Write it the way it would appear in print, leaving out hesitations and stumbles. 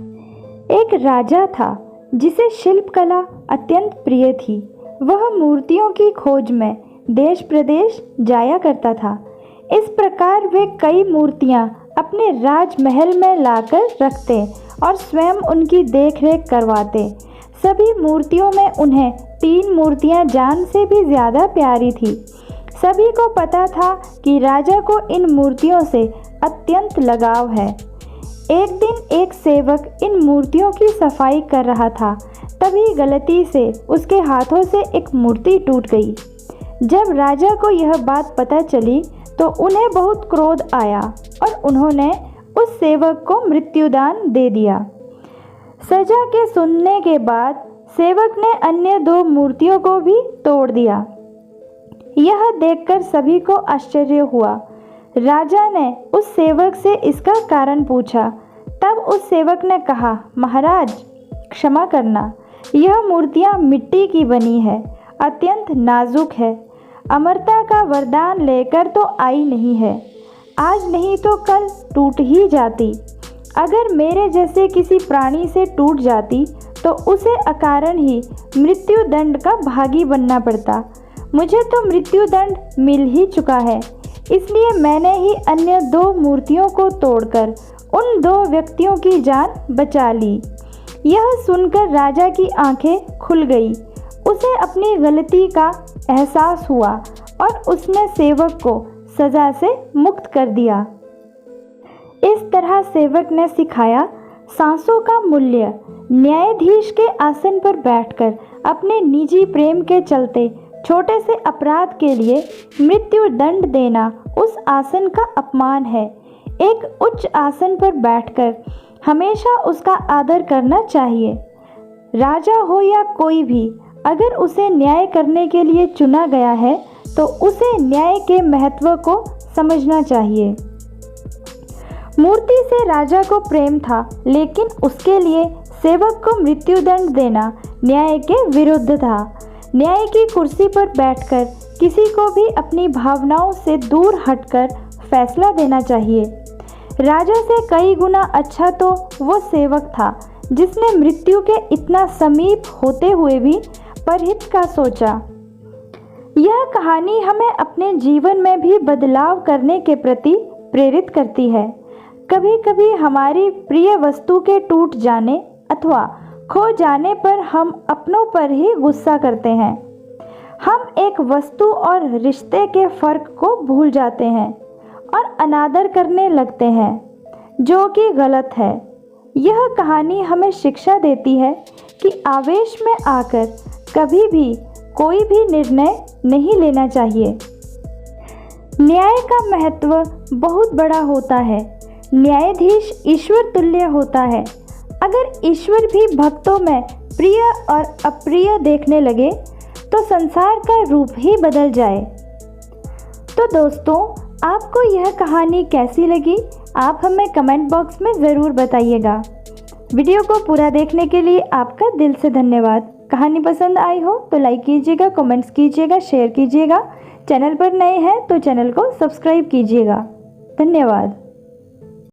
एक राजा था जिसे शिल्पकला अत्यंत प्रिय थी। वह मूर्तियों की खोज में देश प्रदेश जाया करता था। इस प्रकार वे कई मूर्तियां अपने राजमहल में लाकर रखते और स्वयं उनकी देखरेख करवाते। सभी मूर्तियों में उन्हें 3 मूर्तियां जान से भी ज़्यादा प्यारी थी। सभी को पता था कि राजा को इन मूर्तियों से अत्यंत लगाव है। एक दिन एक सेवक इन मूर्तियों की सफाई कर रहा था। तभी गलती से उसके हाथों से एक मूर्ति टूट गई। जब राजा को यह बात पता चली तो उन्हें बहुत क्रोध आया और उन्होंने उस सेवक को मृत्युदान दे दिया। सजा के सुनने के बाद सेवक ने अन्य 2 मूर्तियों को भी तोड़ दिया। यह देखकर सभी को आश्चर्य हुआ। राजा ने उस सेवक से इसका कारण पूछा। तब उस सेवक ने कहा, महाराज क्षमा करना, यह मूर्तियाँ मिट्टी की बनी है, अत्यंत नाजुक है, अमरता का वरदान लेकर तो आई नहीं है। आज नहीं तो कल टूट ही जाती। अगर मेरे जैसे किसी प्राणी से टूट जाती तो उसे अकारण ही मृत्यु दंड का भागी बनना पड़ता। मुझे तो मृत्यु दंड मिल ही चुका है, इसलिए मैंने ही अन्य 2 मूर्तियों को तोड़कर उन 2 व्यक्तियों की जान बचा ली। यह सुनकर राजा की आंखें खुल गई। उसे अपनी गलती का एहसास हुआ और उसने सेवक को सज़ा से मुक्त कर दिया। इस तरह सेवक ने सिखाया सांसों का मूल्य। न्यायाधीश के आसन पर बैठकर अपने निजी प्रेम के चलते छोटे से अपराध के लिए मृत्यु दंड देना उस आसन का अपमान है। एक उच्च आसन पर बैठकर हमेशा उसका आदर करना चाहिए। राजा हो या कोई भी, अगर उसे न्याय करने के लिए चुना गया है तो उसे न्याय के महत्व को समझना चाहिए। मूर्ति से राजा को प्रेम था, लेकिन उसके लिए सेवक को मृत्युदंड देना न्याय के विरुद्ध था। न्याय की कुर्सी पर बैठकर किसी को भी अपनी भावनाओं से दूर हटकर फैसला देना चाहिए। राजा से कई गुना अच्छा तो वो सेवक था जिसने मृत्यु के इतना समीप होते हुए भी परहित का सोचा। यह कहानी हमें अपने जीवन में भी बदलाव करने के प्रति प्रेरित करती है। कभी कभी हमारी प्रिय वस्तु के टूट जाने अथवा खो जाने पर हम अपनों पर ही गुस्सा करते हैं। हम एक वस्तु और रिश्ते के फर्क को भूल जाते हैं और अनादर करने लगते हैं, जो कि गलत है। यह कहानी हमें शिक्षा देती है कि आवेश में आकर कभी भी कोई भी निर्णय नहीं लेना चाहिए। न्याय का महत्व बहुत बड़ा होता है। न्यायाधीश ईश्वर तुल्य होता है। अगर ईश्वर भी भक्तों में प्रिय और अप्रिय देखने लगे तो संसार का रूप ही बदल जाए। तो दोस्तों, आपको यह कहानी कैसी लगी? आप हमें कमेंट बॉक्स में ज़रूर बताइएगा। वीडियो को पूरा देखने के लिए आपका दिल से धन्यवाद। कहानी पसंद आई हो तो लाइक कीजिएगा, कमेंट्स कीजिएगा, शेयर कीजिएगा। चैनल पर नए हैं तो चैनल को सब्सक्राइब कीजिएगा। धन्यवाद।